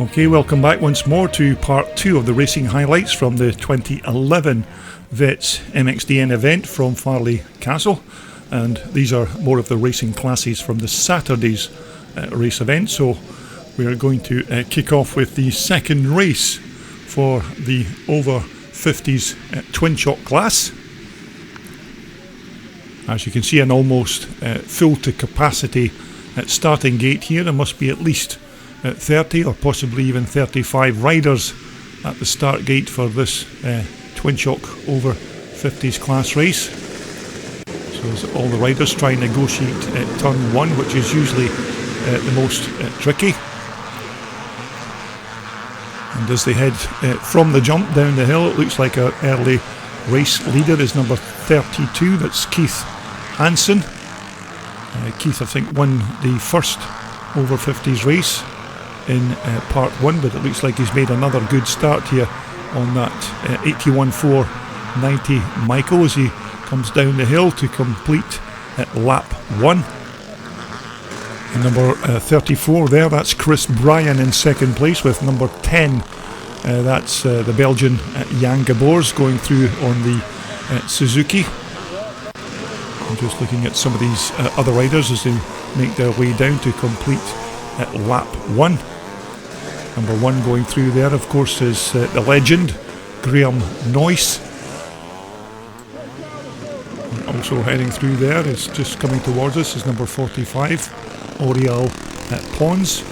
Okay, welcome back once more to part 2 of the racing highlights from the 2011 Vets MXDN event from Farleigh Castle, and these are more of the racing classes from the Saturday's race event. So we are going to kick off with the second race for the over 50s twin shock class. As you can see, an almost full to capacity starting gate here. There must be at least 30 or possibly even 35 riders at the start gate for this twin shock over 50s class race. So as all the riders try and negotiate turn 1, which is usually the most tricky. And as they head from the jump down the hill, it looks like our early race leader is number 32, that's Keith Hansen. Keith, I think, won the first over 50s race in part 1, but it looks like he's made another good start here on that 81.490 Michael as he comes down the hill to complete lap 1. And number 34 there, that's Chris Bryan in second place with number 10. That's the Belgian Jan Gabors going through on the Suzuki. I'm just looking at some of these other riders as they make their way down to complete lap 1. Number 1 going through there, of course, is the legend Graham Noyce. And also heading through there is just coming towards us is number 45, Oriel Pons.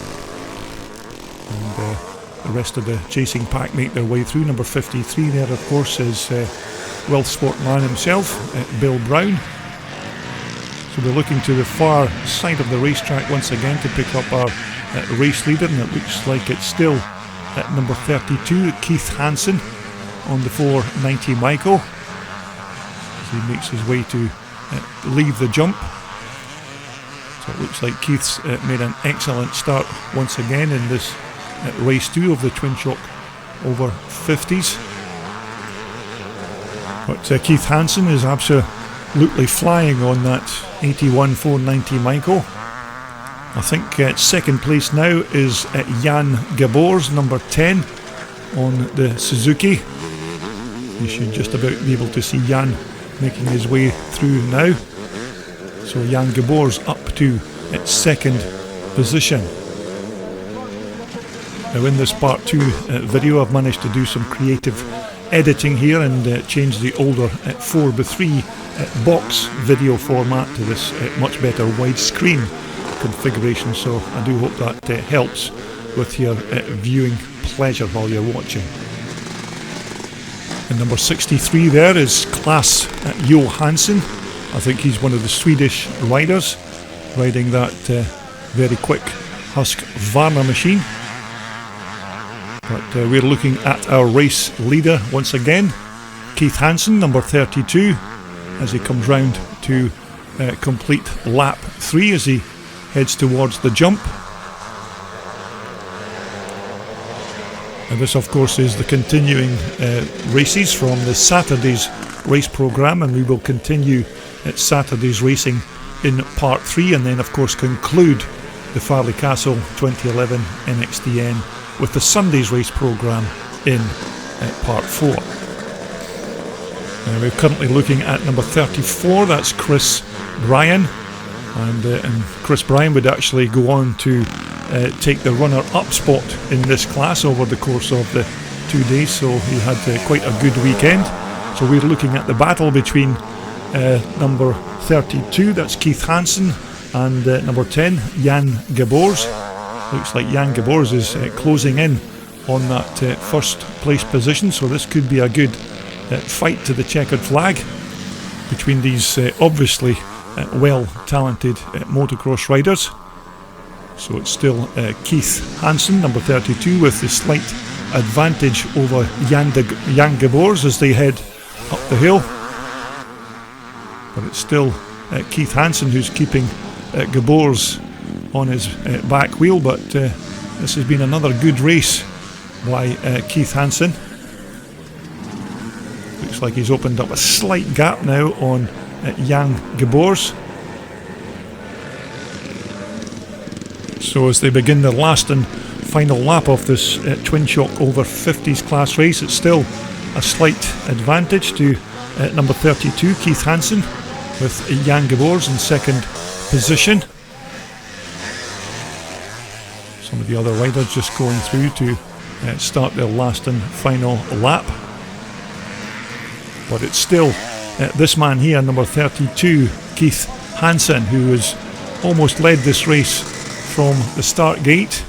And the rest of the chasing pack make their way through. Number 53 there, of course, is Wealth Sport man himself, Bill Brown. So we're looking to the far side of the racetrack once again to pick up our race leader, and it looks like it's still at number 32, Keith Hansen on the 490 Michael as he makes his way to leave the jump. So it looks like Keith's made an excellent start once again in this race 2 of the twin shock over 50s. But Keith Hansen is absolutely flying on that 81.490 Michael. I think second place now is Jan Gabors, number 10 on the Suzuki. You should just about be able to see Jan making his way through now. So Jan Gabors up to second position. Now in this part 2 video, I've managed to do some creative editing here and change the older 4:3 box video format to this much better widescreen configuration, so I do hope that helps with your viewing pleasure while you're watching. And number 63 there is Claes Johansson. I think he's one of the Swedish riders riding that very quick Husqvarna machine. But we're looking at our race leader once again, Keith Hansen, number 32, as he comes round to complete lap 3 as he heads towards the jump. And this, of course, is the continuing races from the Saturday's race programme, and we will continue at Saturday's racing in part 3 and then, of course, conclude the Farleigh Castle 2011 MXDN with the Sunday's race programme in part 4. We're currently looking at number 34, that's Chris Bryan. And Chris Bryan would actually go on to take the runner-up spot in this class over the course of the 2 days, so he had quite a good weekend. So we're looking at the battle between number 32, that's Keith Hansen, and number 10, Jan Gabors. Looks like Jan Gabors is closing in on that first place position, so this could be a good fight to the checkered flag between these obviously well-talented motocross riders. So it's still Keith Hansen, number 32, with the slight advantage over Jan Gabors as they head up the hill. But it's still Keith Hansen who's keeping Gabors on his back wheel. But this has been another good race by Keith Hansen. Looks like he's opened up a slight gap now on Jan Gabors. So as they begin their last and final lap of this twin shock over 50s class race. It's still a slight advantage to number 32, Keith Hansen, with Jan Gabors in second position. Some of the other riders just going through to start their last and final lap. But it's still this man here, number 32, Keith Hansen, who has almost led this race from the start gate.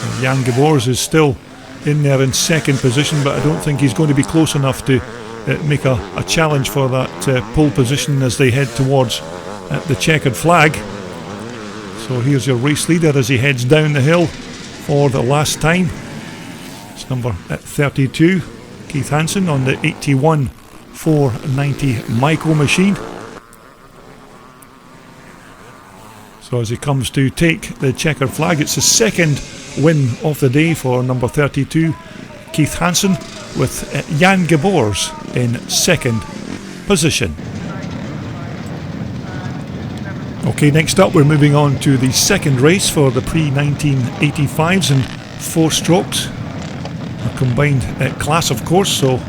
And Jan Gabors is still in there in second position, but I don't think he's going to be close enough to make a challenge for that pole position as they head towards the checkered flag. So here's your race leader as he heads down the hill for the last time. It's number 32, Keith Hansen, on the 81 490 Micro machine. So as he comes to take the checkered flag, it's the second win of the day for number 32, Keith Hansen, with Jan Gabors in second position. Okay, next up we're moving on to the second race for the pre-1985s and 4 strokes. A combined class, of course, so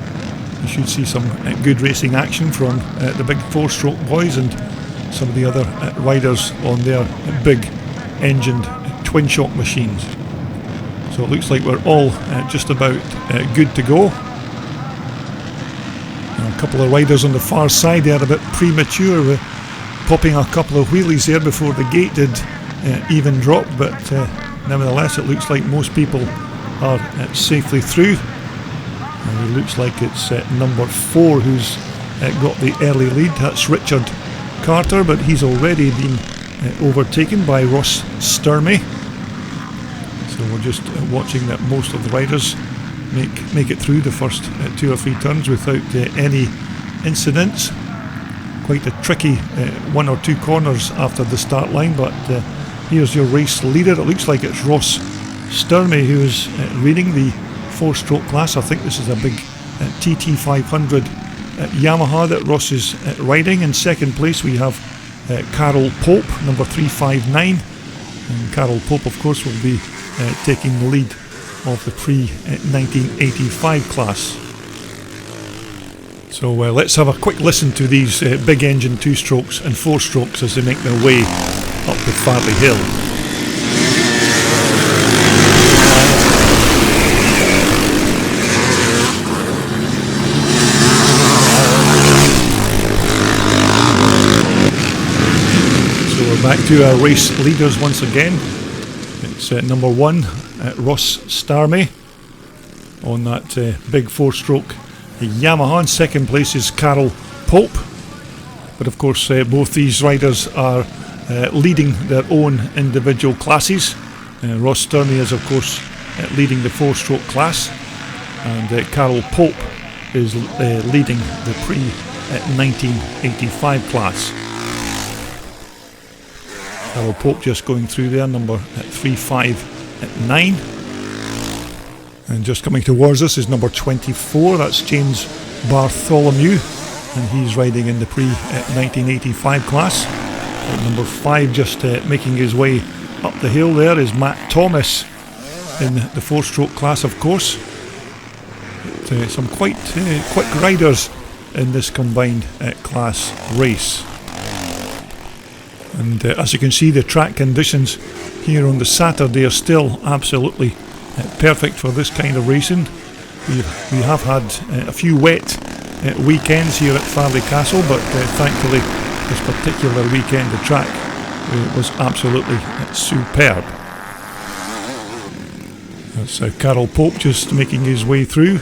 you should see some good racing action from the big 4-stroke boys and some of the other riders on their big engined twin shock machines. So it looks like we're all just about good to go. And a couple of riders on the far side there a bit premature, popping a couple of wheelies there before the gate did even drop, but nevertheless it looks like most people are safely through. And it looks like it's number 4 who's got the early lead. That's Richard Carter, but he's already been overtaken by Ross Sturmey. So we're just watching that most of the riders make it through the first 2 or 3 turns without any incidents. Quite a tricky 1 or 2 corners after the start line, but here's your race leader. It looks like it's Ross Sturmey who is leading the 4-stroke class. I think this is a big TT500 Yamaha that Ross is riding. In second place we have Carol Pope, number 359, and Carol Pope of course will be taking the lead of the pre-1985 class. So let's have a quick listen to these big engine 2-strokes and 4-strokes as they make their way up the Farleigh Hill. Back to our race leaders once again. It's number 1, Ross Sturmey on that big 4-stroke Yamaha. In second place is Carol Pope. But of course both these riders are leading their own individual classes. Ross Sturmey is of course leading the 4-stroke class, and Carol Pope is leading the pre-1985 class. Carol Pope just going through there, number 359. And just coming towards us is number 24, that's James Bartholomew, and he's riding in the pre-1985 class. And number 5 just making his way up the hill there is Matt Thomas in the 4-stroke class, of course. But, some quite quick riders in this combined class race. And as you can see, the track conditions here on the Saturday are still absolutely perfect for this kind of racing. We have had a few wet weekends here at Farleigh Castle, but thankfully this particular weekend the track was absolutely superb. That's Carol Pope just making his way through.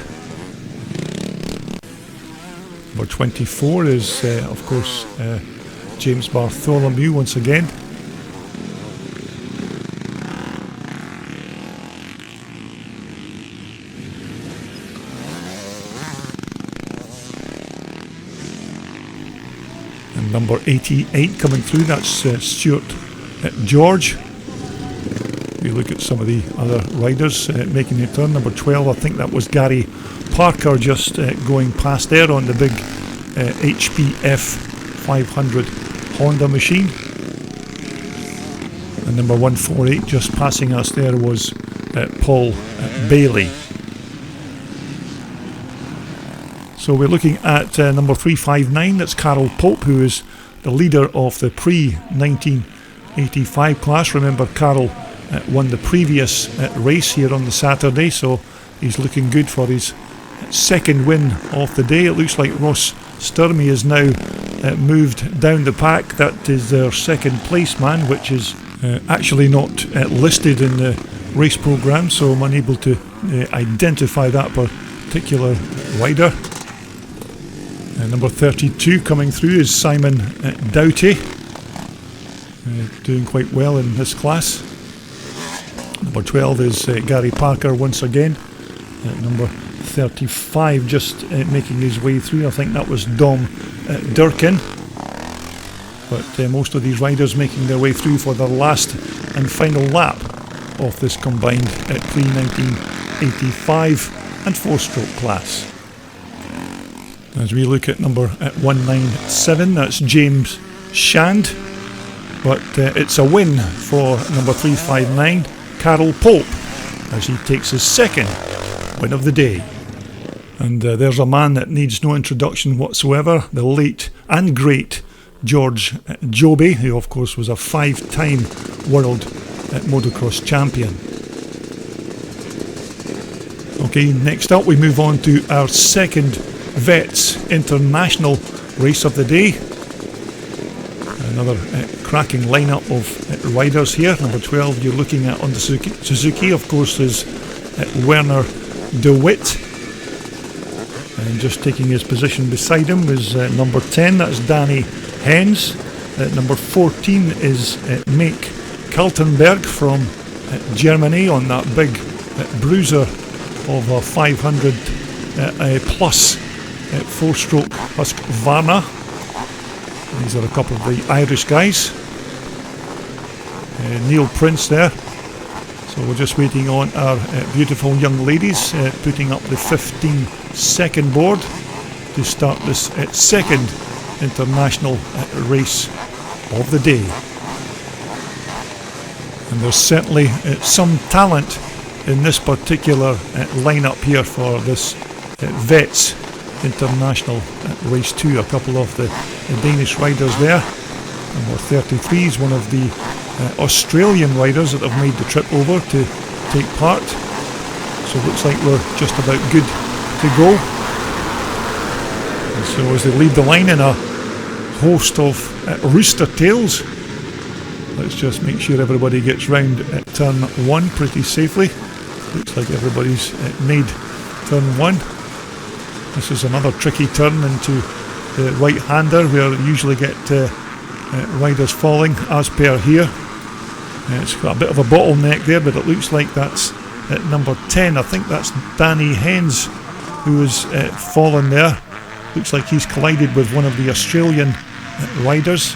Number 24 is of course James Bartholomew once again. And number 88 coming through, that's Stuart George. We look at some of the other riders making their turn. Number 12, I think that was Gary Parker just going past there on the big HPF 500 Honda machine. And number 148 just passing us there was Paul Bailey. So we're looking at number 359, that's Carol Pope, who is the leader of the pre-1985 class. Remember, Carol won the previous race here on the Saturday, so he's looking good for his second win of the day. It looks like Ross Sturmey is now moved down the pack. That is their second place man, which is actually not listed in the race programme, so I'm unable to identify that particular rider. Number 32 coming through is Simon Doughty, doing quite well in this class. Number 12 is Gary Parker once again. Number 35 just making his way through. I think that was Dom Durkin. But most of these riders making their way through for their last and final lap of this combined pre-1985 and 4-stroke class. As we look at number 197, that's James Shand. But it's a win for number 359, Carol Pope, as he takes his second win of the day. And there's a man that needs no introduction whatsoever, the late and great George Joby, who of course was a 5-time world motocross champion. Okay, next up we move on to our second Vets International race of the day. Another cracking lineup of riders here. Number 12 you're looking at on the Suzuki, of course, is Werner de Wit. And just taking his position beside him is number 10, that's Danny Hens. Number 14 is Mick Kaltenberg from Germany on that big bruiser of a 500 plus 4-stroke Husqvarna. These are a couple of the Irish guys. Neil Prince there. So we're just waiting on our beautiful young ladies putting up the 15-second board to start this second international race of the day. And there's certainly some talent in this particular lineup here for this Vets International Race 2. A couple of the Danish riders there. Number 33 is one of the Australian riders that have made the trip over to take part. So it looks like we're just about good to go. And so as they lead the line in a host of rooster tails, let's just make sure everybody gets round at turn 1 pretty safely. Looks like everybody's made turn 1. This is another tricky turn into the right-hander where you usually get riders falling as per here. It's got a bit of a bottleneck there, but it looks like that's at number 10. I think that's Danny Hens who has fallen there. Looks like he's collided with one of the Australian riders.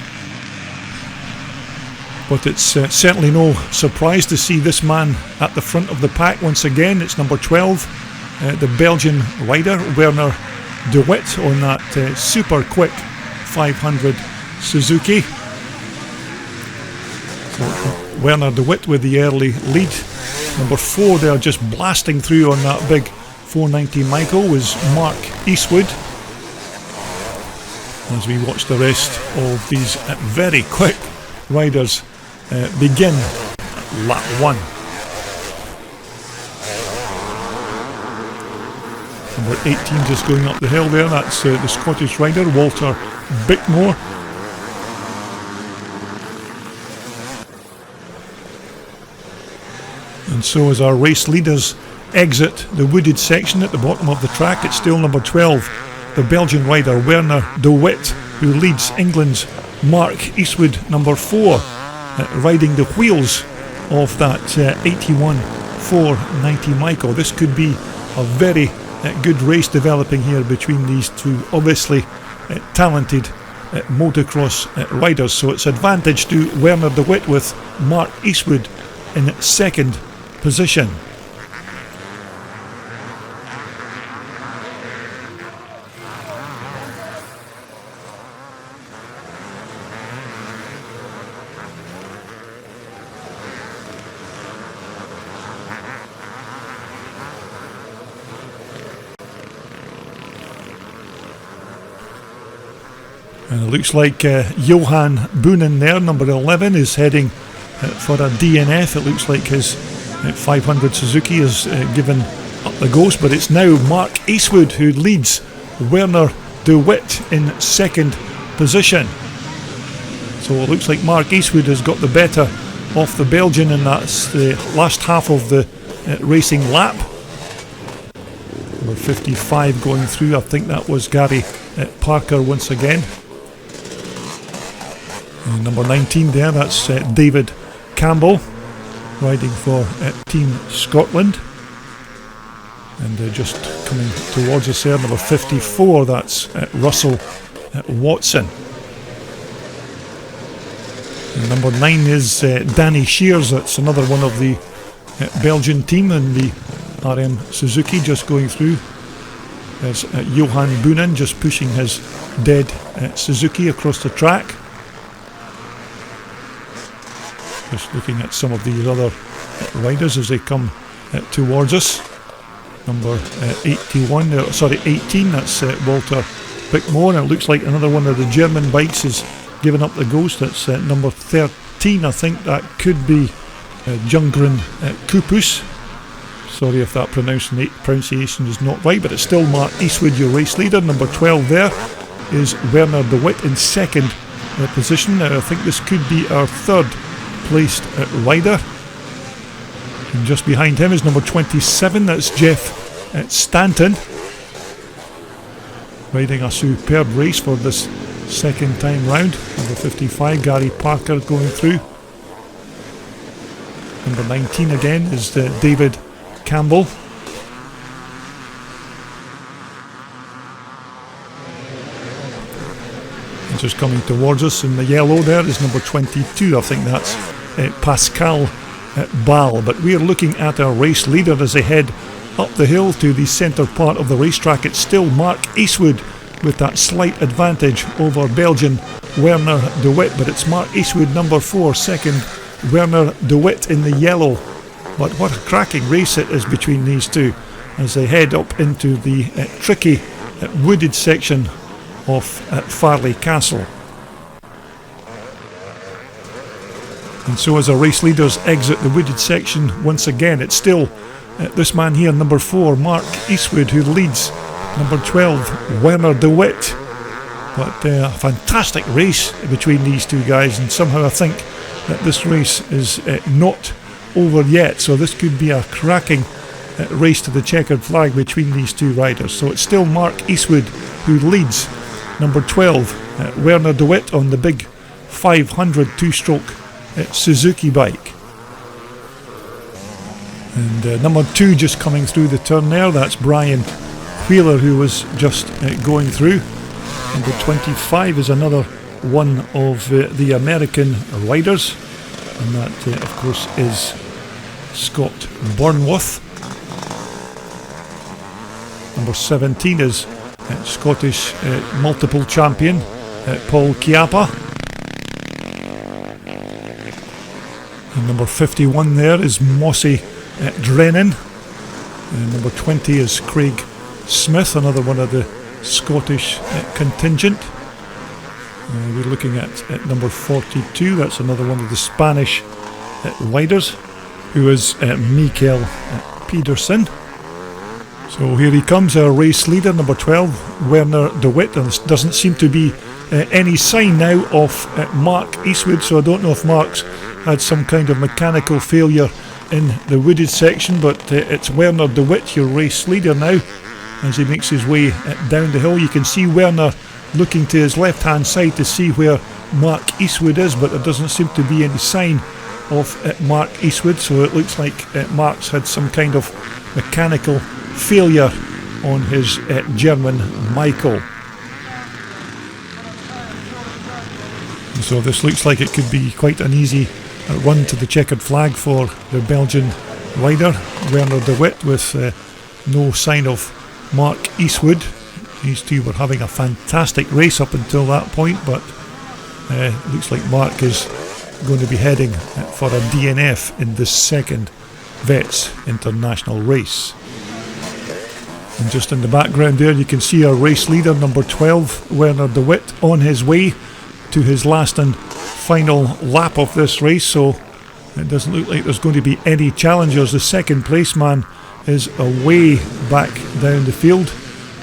But it's certainly no surprise to see this man at the front of the pack once again. It's number 12, the Belgian rider Werner de Wit on that super quick 500 Suzuki. So Werner de Wit with the early lead. Number 4 there, just blasting through on that big 490 Michael, was Mark Eastwood. As we watch the rest of these very quick riders begin lap 1. Number 18 just going up the hill there, that's the Scottish rider Walter Bickmore. And so as our race leaders exit the wooded section at the bottom of the track, it's still number 12, the Belgian rider Werner de Wit, who leads England's Mark Eastwood, number 4, riding the wheels of that 81 490 Michael. This could be a very good race developing here between these two obviously talented motocross riders. So it's advantage to Werner de Wit with Mark Eastwood in second position. And it looks like Johan Boonen there, number 11, is heading for a DNF. It looks like his 500 Suzuki is given up the ghost, but it's now Mark Eastwood who leads Werner de Wit in second position. So it looks like Mark Eastwood has got the better of the Belgian, and that's the last half of the racing lap. Number 55 going through, I think that was Gary Parker once again. And number 19 there, that's David Campbell riding for Team Scotland. And just coming towards us there, number 54, that's Russell Watson. And number 9 is Danny Shears, that's another one of the Belgian team in the RM Suzuki, just going through. There's Johan Boonen just pushing his dead Suzuki across the track. Just looking at some of these other riders as they come towards us. Number 18, that's Walter Bickmore, and it looks like another one of the German bikes is giving up the ghost. That's number 13, I think that could be Jungren Kupus. Sorry if that pronunciation is not right, but it's still Mark Eastwood, your race leader. Number 12 there is Werner de Wit in second position. Now I think this could be our third placed rider. And just behind him is number 27, that's Jeff Stanton, riding a superb race for this second time round. Number 55, Gary Parker going through. Number 19 again is David Campbell. And just coming towards us in the yellow there is number 22, I think that's Pascal Ball. But we're looking at our race leader as they head up the hill to the centre part of the racetrack. It's still Mark Eastwood with that slight advantage over Belgian Werner de Wit, but it's Mark Eastwood number 4, second Werner de Wit in the yellow. But what a cracking race it is between these two as they head up into the tricky wooded section of Farleigh Castle. And so as our race leaders exit the wooded section once again, it's still this man here, number 4, Mark Eastwood, who leads number 12, Werner de Wit. But a fantastic race between these two guys, and somehow I think that this race is not over yet. So this could be a cracking race to the checkered flag between these two riders. So it's still Mark Eastwood who leads number 12, Werner de Wit, on the big 500 two-stroke Suzuki bike. And number 2 just coming through the turn there, that's Brian Wheeler, who was just going through. Number 25 is another one of the American riders, and that of course is Scott Burnworth. Number 17 is Scottish multiple champion Paul Chiappa. And number 51 there is Mossy Drennan. And number 20 is Craig Smith, another one of the Scottish contingent. We're looking at number 42, that's another one of the Spanish riders, who is Mikael Pedersen. So here he comes, our race leader, number 12, Werner de Wit, and there doesn't seem to be any sign now of Mark Eastwood, so I don't know if Mark's had some kind of mechanical failure in the wooded section, but it's Werner de Wit, your race leader now, as he makes his way down the hill. You can see Werner looking to his left hand side to see where Mark Eastwood is, but there doesn't seem to be any sign of Mark Eastwood, so it looks like Mark's had some kind of mechanical failure on his German Michael. So this looks like it could be quite an easy run to the checkered flag for the Belgian rider Werner de Wit, with no sign of Mark Eastwood. These two were having a fantastic race up until that point, but looks like Mark is going to be heading for a DNF in the second Vets International race. And just in the background there you can see our race leader, number 12, Werner de Wit, on his way to his last and final lap of this race, so it doesn't look like there's going to be any challengers. The second place man is away back down the field.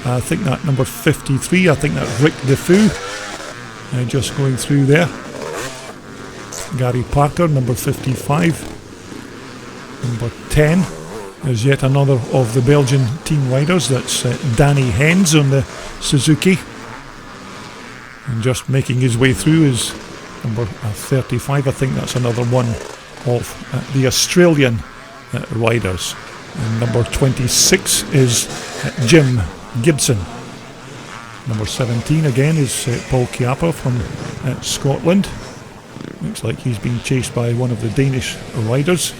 I think that number 53, I think that's Rick Defoe, just going through there. Gary Parker, number 55. Number 10 is yet another of the Belgian team riders. That's Danny Hens on the Suzuki. And just making his way through is number 35. I think that's another one of the Australian riders. And number 26 is Jim Gibson. Number 17 again is Paul Chiappa from Scotland. Looks like he's being chased by one of the Danish riders.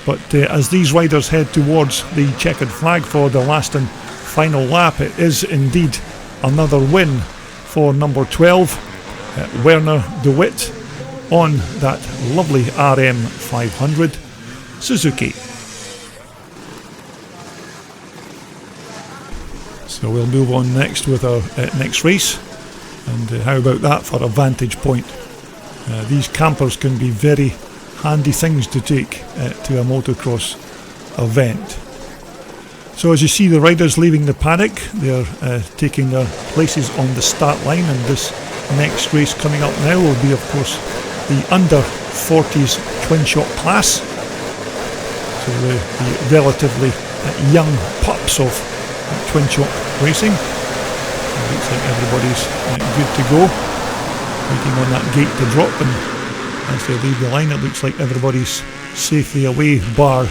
But as these riders head towards the checkered flag for the last and final lap, it is indeed another win for number 12, Werner de Wit, on that lovely RM 500 Suzuki. So we'll move on next with our next race, and how about that for a vantage point? These campers can be very handy things to take to a motocross event. So as you see the riders leaving the paddock, they're taking their places on the start line, and this next race coming up now will be of course the under 40s twin shock class. So the relatively young pups of twin shock racing. It looks like everybody's good to go, waiting on that gate to drop, and as they leave the line it looks like everybody's safely away, bar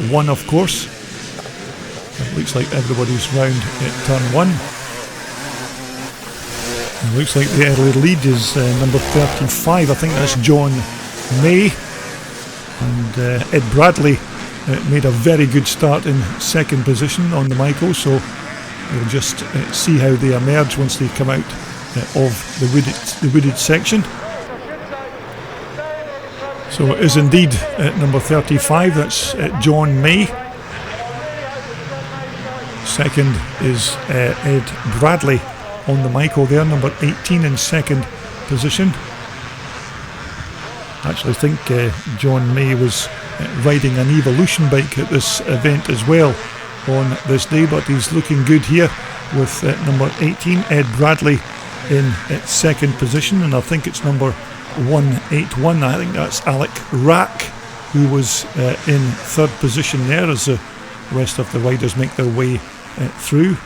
one of course. It looks like everybody's round at turn 1. It looks like the early lead is number 35, I think that's John May, and Ed Bradley made a very good start in second position on the Michael, so we'll just see how they emerge once they come out of the wooded section. So it is indeed number 35, that's John May. Second is Ed Bradley on the Michael there, number 18 in second position. I actually think John May was riding an Evolution bike at this event as well on this day, but he's looking good here with number 18, Ed Bradley, in second position, and I think it's number 181, I think that's Alec Rack, who was in third position there as the rest of the riders make their way through.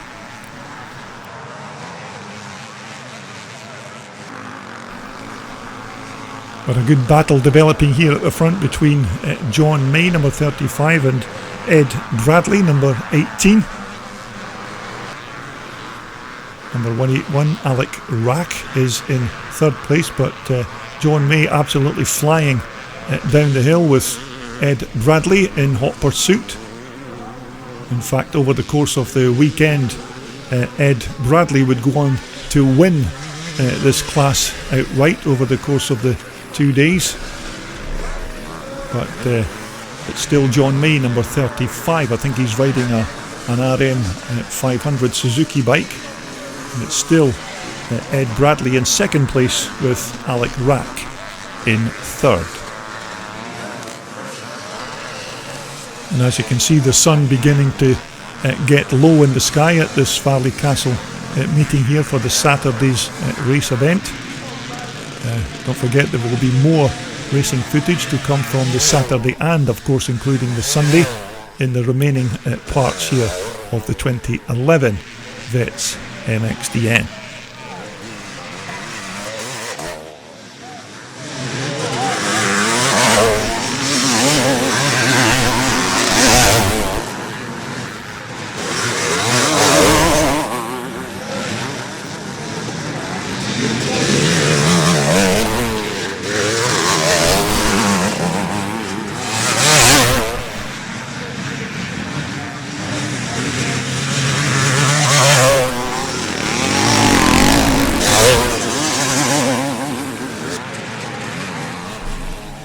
But a good battle developing here at the front between John May, number 35, and Ed Bradley, number 18. Number 181, Alec Rack, is in third place, but John May absolutely flying down the hill with Ed Bradley in hot pursuit. In fact, over the course of the weekend, Ed Bradley would go on to win this class outright over the course of the 2 days. But it's still John May, number 35. I think he's riding an RM 500 Suzuki bike. And it's still Ed Bradley in second place with Alec Rack in third. And as you can see, the sun beginning to get low in the sky at this Farleigh Castle meeting here for the Saturday's race event. Don't forget there will be more racing footage to come from the Saturday and of course including the Sunday in the remaining parts here of the 2011 Vets MXDN.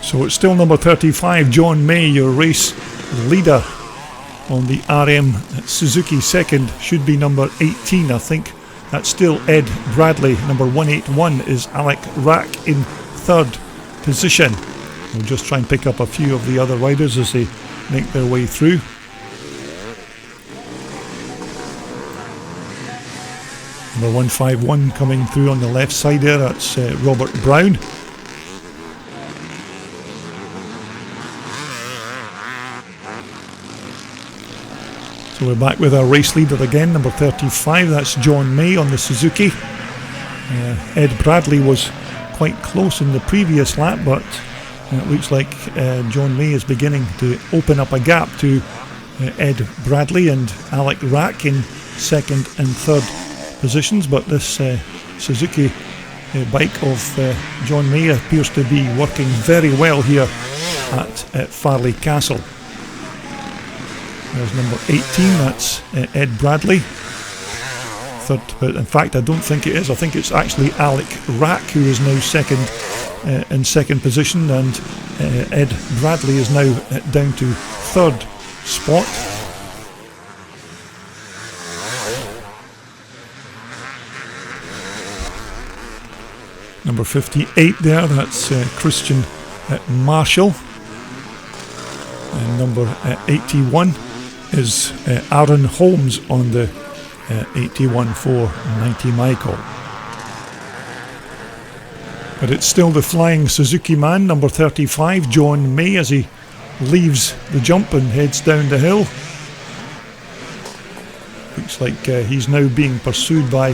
So it's still number 35, John May, your race leader on the RM Suzuki. Second should be number 18, I think. That's still Ed Bradley. Number 181 is Alec Rack in third position. We'll just try and pick up a few of the other riders as they make their way through. Number 151 coming through on the left side there, that's Robert Brown. So we're back with our race leader again, number 35, that's John May on the Suzuki. Ed Bradley was quite close in the previous lap, but it looks like John May is beginning to open up a gap to Ed Bradley and Alec Rack in second and third positions. But this Suzuki bike of John May appears to be working very well here at Farleigh Castle. There's number 18, that's Ed Bradley. Third, but in fact I don't think it is. I think it's actually Alec Rack who is now in second position, and Ed Bradley is now down to third spot. Number 58 there, that's Christian Marshall. And number 81 is Aaron Holmes on the 81-490 Michael. But it's still the flying Suzuki man, number 35, John May, as he leaves the jump and heads down the hill. Looks like he's now being pursued by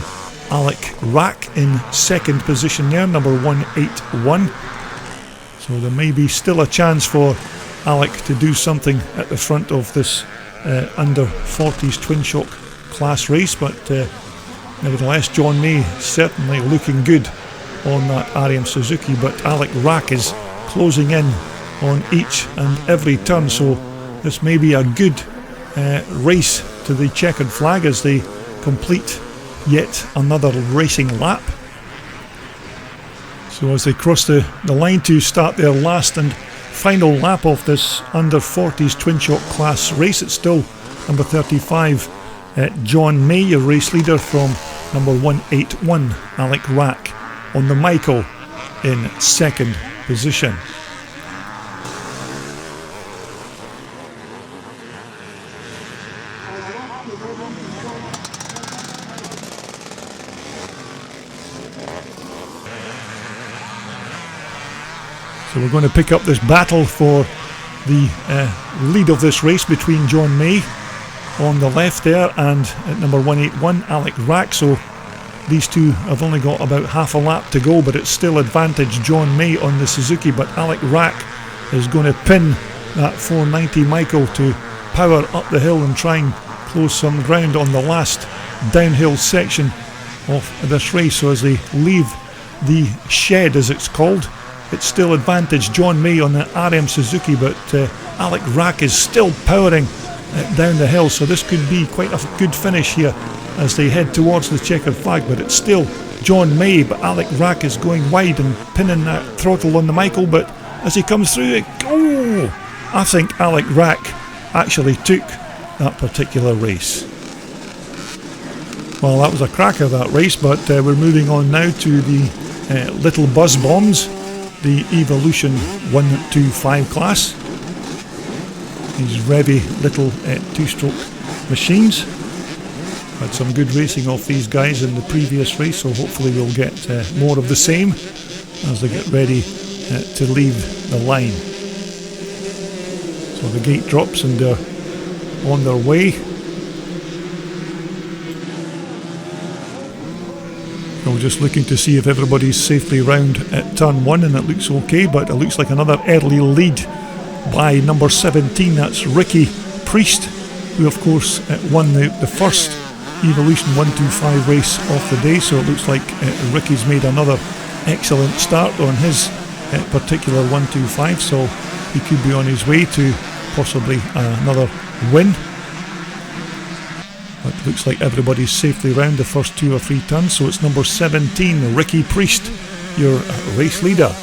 Alec Rack in second position there, number 181. So there may be still a chance for Alec to do something at the front of this under 40s twin shock class race, but nevertheless John May certainly looking good on that RM Suzuki, but Alec Rack is closing in on each and every turn, so this may be a good race to the checkered flag as they complete yet another racing lap. So as they cross the line to start their last and final lap of this under 40s twin shock class race, it's still number 35 John May, your race leader, from number 181 Alec Rack on the Michael in second position. So we're going to pick up this battle for the lead of this race between John May on the left there and at number 181 Alec Rack. So these two have only got about half a lap to go, but it's still advantage John May on the Suzuki, but Alec Rack is going to pin that 490 Michael to power up the hill and try and close some ground on the last downhill section of this race. So as they leave the shed, as it's called, it's still advantage John May on the RM Suzuki, but Alec Rack is still powering down the hill, so this could be quite a good finish here as they head towards the checkered flag. But it's still John May, but Alec Rack is going wide and pinning that throttle on the Michael, but as he comes through, I think Alec Rack actually took that particular race. Well, that was a cracker, that race, but we're moving on now to the little buzz bombs, the Evolution 125 class. These revvy little two-stroke machines. Had some good racing off these guys in the previous race, so hopefully we'll get more of the same as they get ready to leave the line. So the gate drops and they're on their way. We're just looking to see if everybody's safely round at turn 1, and it looks okay, but it looks like another early lead by number 17, that's Ricky Priest, who of course won the first Evolution 125 race of the day. So it looks like Ricky's made another excellent start on his particular 125, so he could be on his way to possibly another win. But it looks like everybody's safely round the first 2 or 3 turns, so it's number 17, Ricky Priest, your race leader.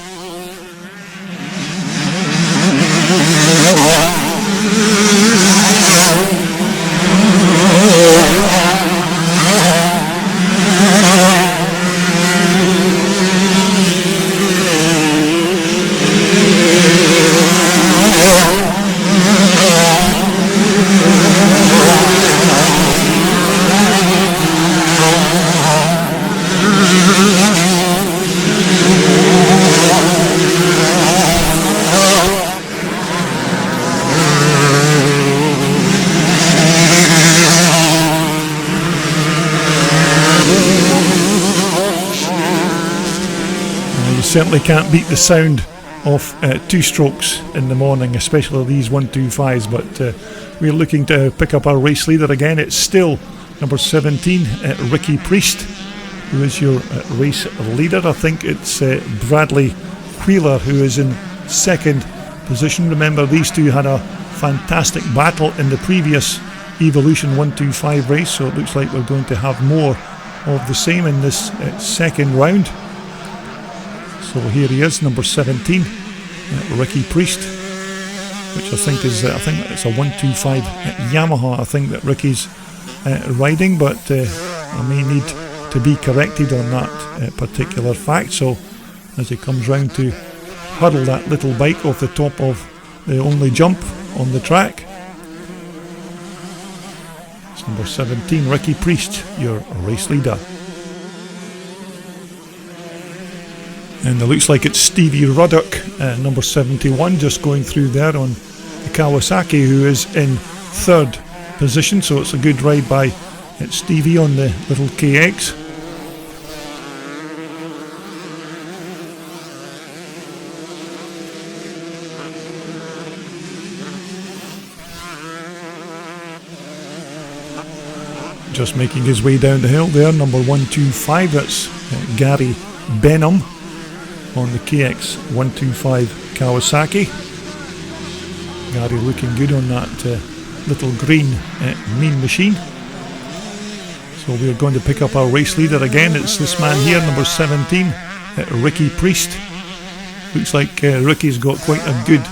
You certainly can't beat the sound of two strokes in the morning, especially these 125s, but we're looking to pick up our race leader again. It's still number 17, Ricky Priest, who is your race leader. I think it's Bradley Wheeler who is in second position. Remember, these two had a fantastic battle in the previous Evolution 125 race, so it looks like we're going to have more of the same in this second round. So here he is, number 17, Ricky Priest, which I think is it's a 125 Yamaha. I think that Ricky's riding, but I may need to be corrected on that particular fact. So as he comes round to hurdle that little bike off the top of the only jump on the track, it's number 17, Ricky Priest, your race leader. And it looks like it's Stevie Ruddock, number 71, just going through there on the Kawasaki, who is in third position. So it's a good ride by Stevie on the little KX. Just making his way down the hill there, number 125, that's Gary Benham on the KX 125 Kawasaki. Gary looking good on that little green mean machine. So we're going to pick up our race leader again. It's this man here, number 17, Ricky Priest. Looks like Ricky's got quite a good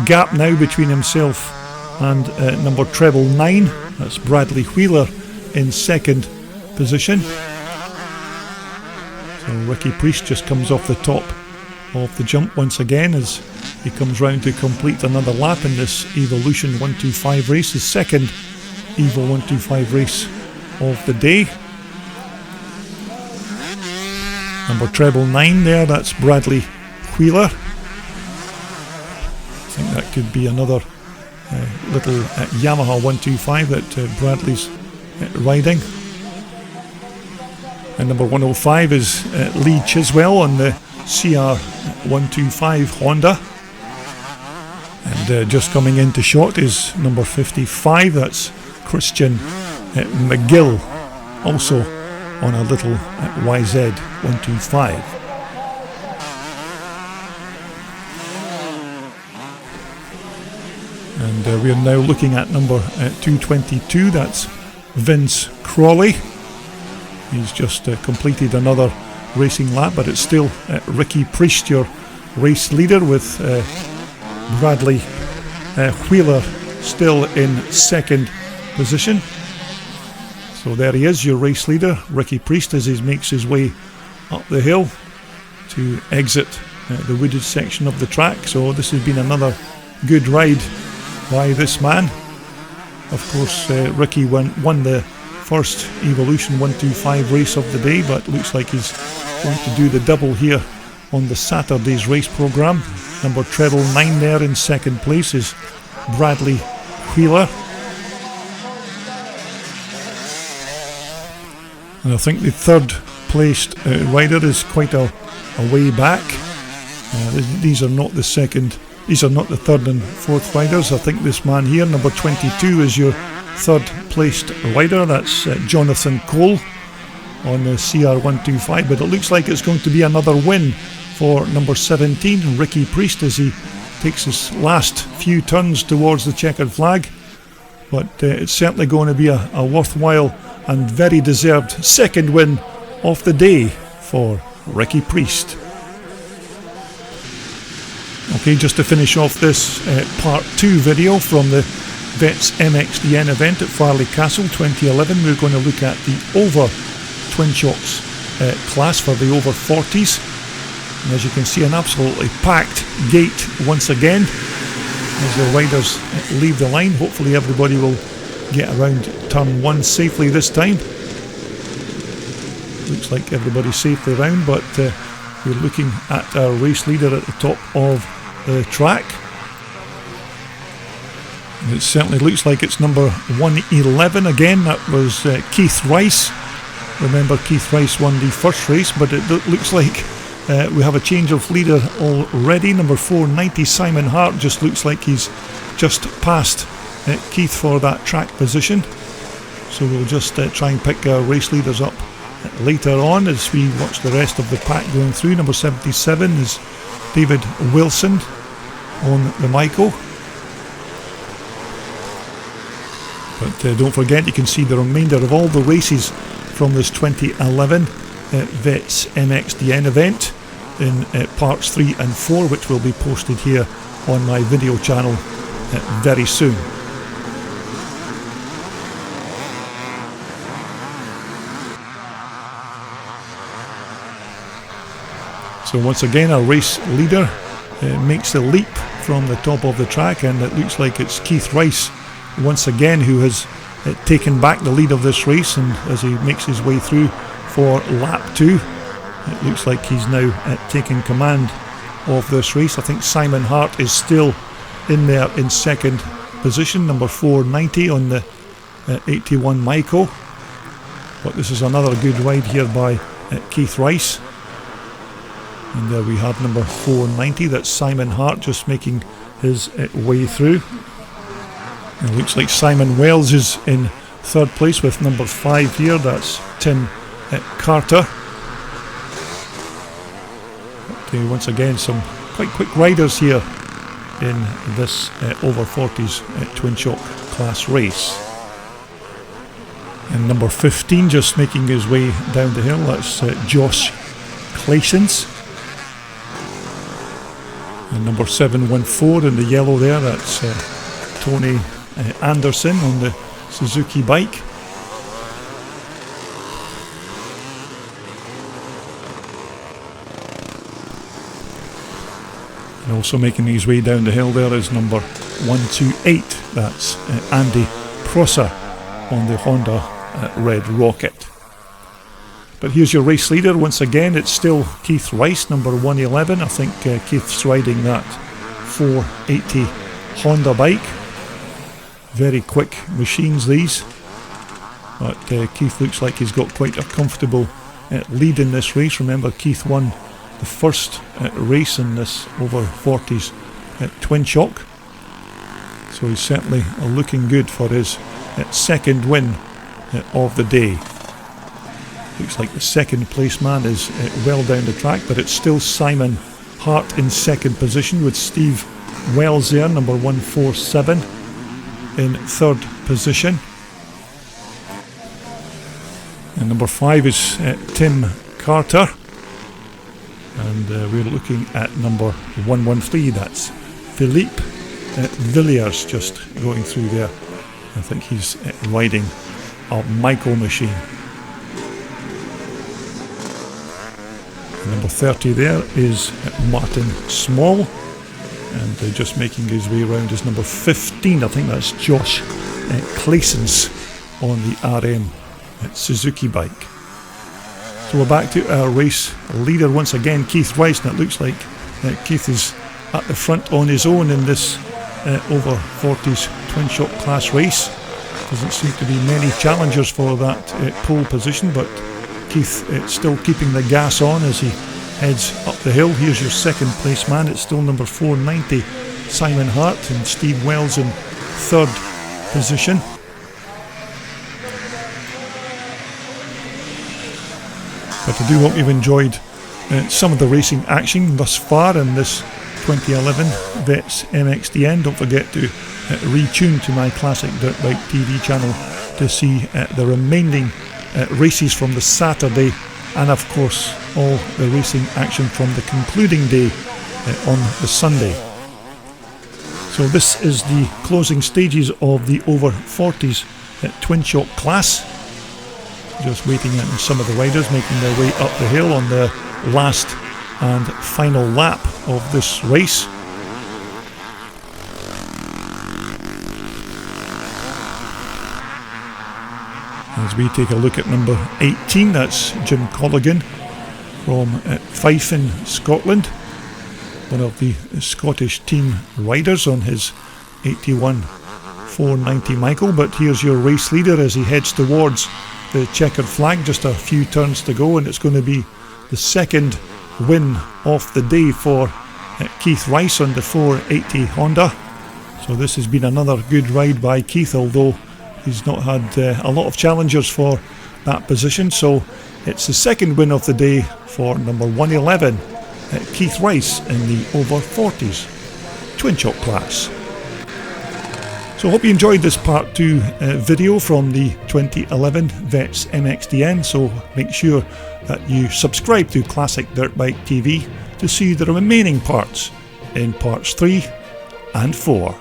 gap now between himself and number treble 9. That's Bradley Wheeler in second position. So Ricky Priest just comes off the top of the jump once again as he comes round to complete another lap in this Evolution 125 race, his second Evo 125 race of the day. Number treble 9 there, that's Bradley Wheeler. I think that could be another little Yamaha 125 that Bradley's riding. And number 105 is Lee Chiswell on the CR125 Honda. And just coming into shot is number 55, that's Christian McGill, also on a little YZ125. And we are now looking at number 222, that's Vince Crawley. He's just completed another racing lap, but it's still Ricky Priest, your race leader, with Bradley Wheeler still in second position. So there he is, your race leader, Ricky Priest, as he makes his way up the hill to exit the wooded section of the track. So this has been another good ride by this man. Of course, Ricky won the first Evolution 125 race of the day, but looks like he's going to do the double here on the Saturday's race programme. Number treble 9 there in second place is Bradley Wheeler. And I think the third placed rider is quite a way back. These are not the third and fourth riders. I think this man here, number 22, is your third placed rider. That's Jonathan Cole on the CR125, but it looks like it's going to be another win for number 17, Ricky Priest, as he takes his last few turns towards the checkered flag. But it's certainly going to be a worthwhile and very deserved second win of the day for Ricky Priest. Okay, just to finish off this part 2 video from the Vets MXDN event at Farleigh Castle 2011, we're going to look at the over twin shocks class for the over 40s. And as you can see, an absolutely packed gate once again as the riders leave the line. Hopefully everybody will get around turn 1 safely this time. Looks like everybody's safely around, but we're looking at our race leader at the top of the track. And it certainly looks like it's number 111 again. That was Keith Rice. Remember, Keith Rice won the first race, but it looks like we have a change of leader already. Number 490, Simon Hart, just looks like he's just past Keith for that track position. So we'll just try and pick our race leaders up later on as we watch the rest of the pack going through. Number 77 is David Wilson on the Michael. But don't forget, you can see the remainder of all the races from this 2011 Vets MXDN event in parts 3 and 4, which will be posted here on my video channel very soon. So once again, our race leader makes the leap from the top of the track, and it looks like it's Keith Rice once again who has taken back the lead of this race, and as he makes his way through for lap 2, it looks like he's now taking command of this race. I think Simon Hart is still in there in second position, number 490 on the 81 Michael. But this is another good ride here by Keith Rice. And there we have number 490, that's Simon Hart just making his way through. It looks like Simon Wells is in third place with number 5 here, that's Tim Carter. But, once again, some quite quick riders here in this over 40s twin shock class race. And number 15 just making his way down the hill, that's Josh Claessens. And number 714 in the yellow there, that's Tony Anderson on the Suzuki bike. And also making his way down the hill there is number 128, that's Andy Prosser on the Honda Red Rocket. But here's your race leader. Once again, it's still Keith Rice, number 111. I think Keith's riding that 480 Honda bike. Very quick machines, these. But Keith looks like he's got quite a comfortable lead in this race. Remember, Keith won the first race in this over 40s twin shock. So he's certainly looking good for his second win of the day. Looks like the second place man is well down the track, but it's still Simon Hart in second position with Steve Wells there, number 147 in third position. And number 5 is Tim Carter. And we're looking at number 113, that's Philippe Villiers just going through there. I think he's riding a Michael machine. Number 30 there is Martin Small, and just making his way around is number 15, I think that's Josh Claessens on the RM Suzuki bike. So we're back to our race leader once again, Keith Rice, and it looks like Keith is at the front on his own in this over 40s twin shock class race. Doesn't seem to be many challengers for that pole position, but Keith still keeping the gas on as he heads up the hill. Here's your second place man, it's still number 490 Simon Hart, and Steve Wells in third position. But I do hope you've enjoyed some of the racing action thus far in this 2011 Vets MXDN. Don't forget to retune to my Classic Dirt Bike TV channel to see the remaining races from the Saturday, and of course all the racing action from the concluding day on the Sunday. So this is the closing stages of the over 40s twin shock class. Just waiting on some of the riders making their way up the hill on the last and final lap of this race. As we take a look at number 18, that's Jim Colligan from Fife in Scotland, one of the Scottish team riders on his 81 490 Michael. But here's your race leader as he heads towards the checkered flag, just a few turns to go, and it's going to be the second win of the day for Keith Rice on the 480 Honda. So this has been another good ride by Keith, although he's not had a lot of challengers for that position. So it's the second win of the day for number 111, Keith Rice, in the over 40s twin chock class. So I hope you enjoyed this part 2 video from the 2011 Vets MXDN. So make sure that you subscribe to Classic Dirt Bike TV to see the remaining parts in parts 3 and 4.